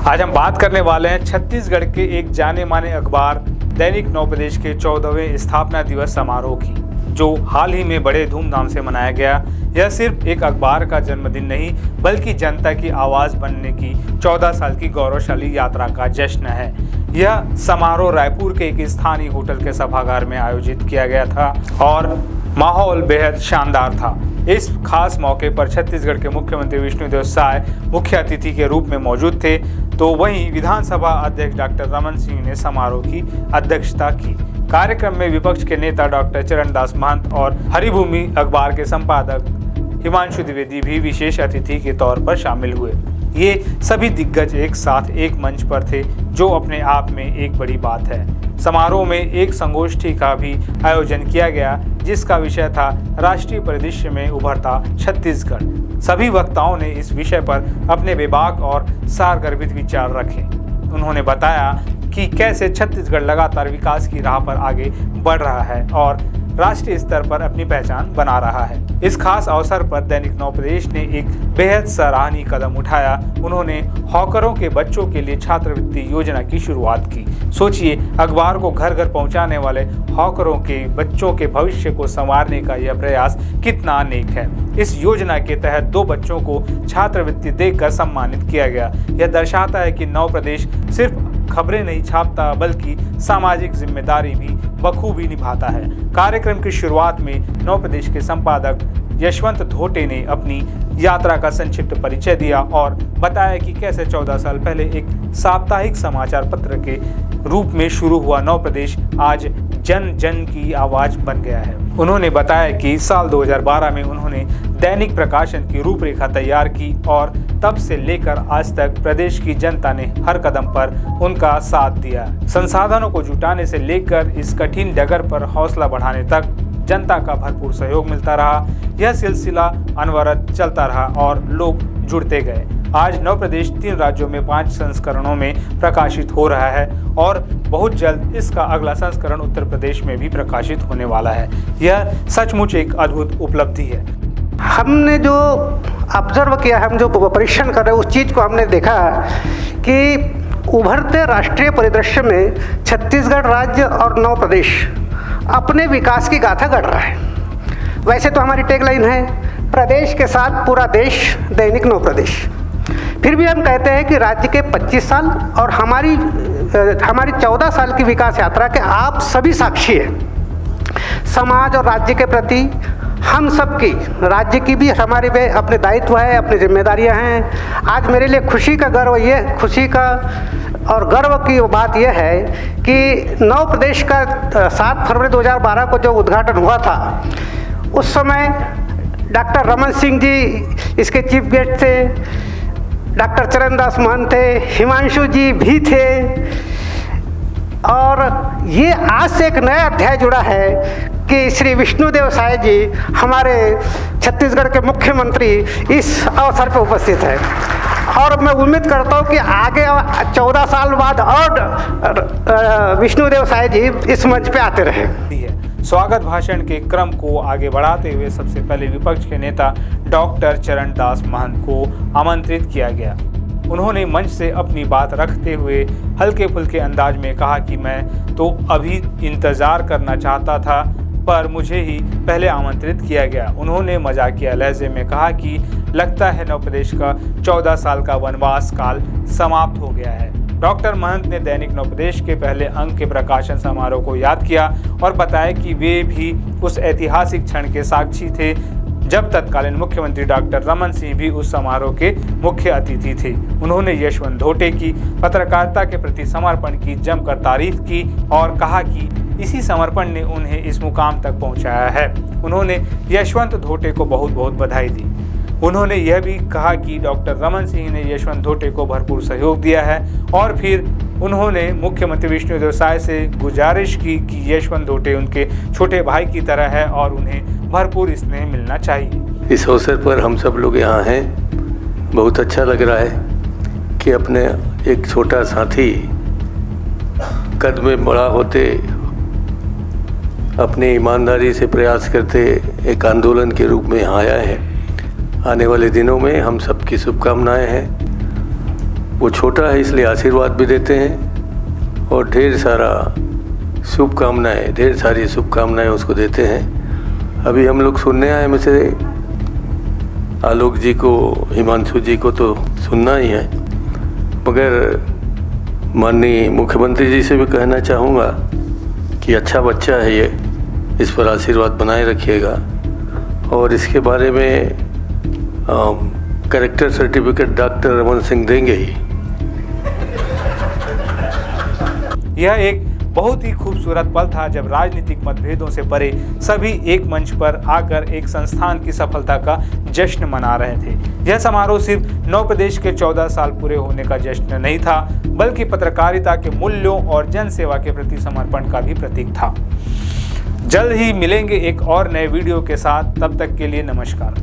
आज हम बात करने वाले हैं छत्तीसगढ़ के एक जाने माने अखबार दैनिक नवप्रदेश के 14वें स्थापना दिवस समारोह की, जो हाल ही में बड़े धूमधाम से मनाया गया। यह सिर्फ एक अखबार का जन्मदिन नहीं, बल्कि जनता की आवाज़ बनने की 14 साल की गौरवशाली यात्रा का जश्न है। यह समारोह रायपुर के एक स्थानीय होटल के सभागार में आयोजित किया गया था और माहौल बेहद शानदार था। इस खास मौके पर छत्तीसगढ़ के मुख्यमंत्री विष्णुदेव साय मुख्य अतिथि के रूप में मौजूद थे, तो वहीं विधानसभा अध्यक्ष डॉक्टर रमन सिंह ने समारोह की अध्यक्षता की। कार्यक्रम में विपक्ष के नेता डॉक्टर चरणदास महंत और हरिभूमि अखबार के संपादक हिमांशु द्विवेदी भी विशेष अतिथि के तौर पर शामिल हुए। ये सभी दिग्गज एक साथ एक मंच पर थे, जो अपने आप में एक बड़ी बात है। समारोह में एक संगोष्ठी का भी आयोजन किया गया, जिसका विषय था राष्ट्रीय परिदृश्य में उभरता छत्तीसगढ़। सभी वक्ताओं ने इस विषय पर अपने बेबाक और सारगर्भित विचार रखे। उन्होंने बताया कि कैसे छत्तीसगढ़ लगातार विकास की राह पर आगे बढ़ रहा है और राष्ट्रीय स्तर पर अपनी पहचान बना रहा है। इस खास अवसर पर दैनिक नवप्रदेश ने एक बेहद सराहनीय कदम उठाया। उन्होंने हॉकरों के बच्चों के लिए छात्रवृत्ति योजना की शुरुआत की। सोचिए, अखबार को घर घर पहुंचाने वाले हॉकरों के बच्चों के भविष्य को संवारने का यह प्रयास कितना नेक है। इस योजना के तहत 2 बच्चों को छात्रवृत्ति देकर सम्मानित किया गया। यह दर्शाता है कि नवप्रदेश सिर्फ खबरें नहीं छापता, बल्कि सामाजिक जिम्मेदारी भी बखूबी निभाता है। कार्यक्रम की शुरुआत में नवप्रदेश के संपादक यशवंत धोटे ने अपनी यात्रा का संक्षिप्त परिचय दिया और बताया कि कैसे 14 साल पहले एक साप्ताहिक समाचार पत्र के रूप में शुरू हुआ नवप्रदेश आज जन जन की आवाज बन गया है। उन्होंने बताया कि साल 2012 में उन्होंने दैनिक प्रकाशन की रूपरेखा तैयार की और तब से लेकर आज तक प्रदेश की जनता ने हर कदम पर उनका साथ दिया। संसाधनों को जुटाने से लेकर इस कठिन डगर पर हौसला बढ़ाने तक जनता का भरपूर सहयोग मिलता रहा। यह सिलसिला अनवरत चलता रहा और लोग जुड़ते गए। आज नवप्रदेश 3 राज्यों में 5 संस्करणों में प्रकाशित हो रहा है और बहुत जल्द इसका अगला संस्करण उत्तर प्रदेश में भी प्रकाशित होने वाला है। यह सचमुच एक अद्भुत उपलब्धि है। हमने जो ऑब्जर्व किया, हम जो परीक्षण कर रहे हैं, उस चीज़ को हमने देखा कि उभरते राष्ट्रीय परिदृश्य में छत्तीसगढ़ राज्य और नव प्रदेश अपने विकास की गाथा गढ़ रहा है। वैसे तो हमारी टैगलाइन है, प्रदेश के साथ पूरा देश, दैनिक नव प्रदेश। फिर भी हम कहते हैं कि राज्य के 25 साल और हमारी 14 साल की विकास यात्रा के आप सभी साक्षी हैं। समाज और राज्य के प्रति हम सबकी, राज्य की भी हमारे पे अपने दायित्व है, अपनी जिम्मेदारियां हैं। आज मेरे लिए खुशी का और गर्व की बात यह है कि नव प्रदेश का 7 फरवरी 2012 को जो उद्घाटन हुआ था, उस समय डॉक्टर रमन सिंह जी इसके चीफ गेस्ट थे, डॉक्टर चरणदास महंत थे, हिमांशु जी भी थे। और ये आज से एक नया अध्याय जुड़ा है कि श्री विष्णुदेव साय जी, हमारे छत्तीसगढ़ के मुख्यमंत्री, इस अवसर पर उपस्थित है। और मैं उम्मीद करता हूँ कि आगे 14 साल बाद और विष्णुदेव साय जी इस मंच पे आते रहे। स्वागत भाषण के क्रम को आगे बढ़ाते हुए सबसे पहले विपक्ष के नेता डॉक्टर चरणदास महंत को आमंत्रित किया गया। उन्होंने मंच से अपनी बात रखते हुए हल्के फुल्के अंदाज में कहा कि मैं तो अभी इंतज़ार करना चाहता था, पर मुझे ही पहले आमंत्रित किया गया। उन्होंने मजाकिया लहजे में कहा कि लगता है नवप्रदेश का 14 साल का वनवास काल समाप्त हो गया है। डॉक्टर महंत ने दैनिक नवप्रदेश के पहले अंक के प्रकाशन समारोह को याद किया और बताया कि वे भी उस ऐतिहासिक क्षण के साक्षी थे जब तत्कालीन मुख्यमंत्री डॉक्टर रमन सिंह भी उस समारोह के मुख्य अतिथि थे। उन्होंने यशवंत धोटे की पत्रकारिता के प्रति समर्पण की जमकर तारीफ की और कहा कि इसी समर्पण ने उन्हें इस मुकाम तक पहुंचाया है। उन्होंने यशवंत धोटे को बहुत बहुत बधाई दी। उन्होंने यह भी कहा कि डॉक्टर रमन सिंह ने यशवंत धोटे को भरपूर सहयोग दिया है और फिर उन्होंने मुख्यमंत्री विष्णुदेव साय से गुजारिश की कि यशवंत धोटे उनके छोटे भाई की तरह है और उन्हें भरपूर स्नेह मिलना चाहिए। इस अवसर पर हम सब लोग यहाँ हैं। बहुत अच्छा लग रहा है कि अपने एक छोटा साथी कद में बड़ा होते, अपनी ईमानदारी से प्रयास करते एक आंदोलन के रूप में यहाँ आया है। आने वाले दिनों में हम सबकी शुभकामनाएं हैं। वो छोटा है इसलिए आशीर्वाद भी देते हैं और ढेर सारी शुभकामनाएं उसको देते हैं। अभी हम लोग सुनने आए में से आलोक जी को, हिमांशु जी को तो सुनना ही है, मगर माननीय मुख्यमंत्री जी से भी कहना चाहूँगा कि अच्छा बच्चा है ये, इस पर आशीर्वाद बनाए रखिएगा। और इसके बारे में character certificate doctor Raman Singh देंगे ही। यह एक बहुत ही खूबसूरत पल था जब राजनीतिक मतभेदों से परे सभी एक मंच पर आकर एक संस्थान की सफलता का जश्न मना रहे थे। यह समारोह सिर्फ नौ प्रदेश के 14 साल पूरे होने का जश्न नहीं था, बल्कि पत्रकारिता के मूल्यों और जन सेवा के प्रति समर्पण का भी प्रतीक था। जल्द ही मिलेंगे एक और नए वीडियो के साथ, तब तक के लिए नमस्कार।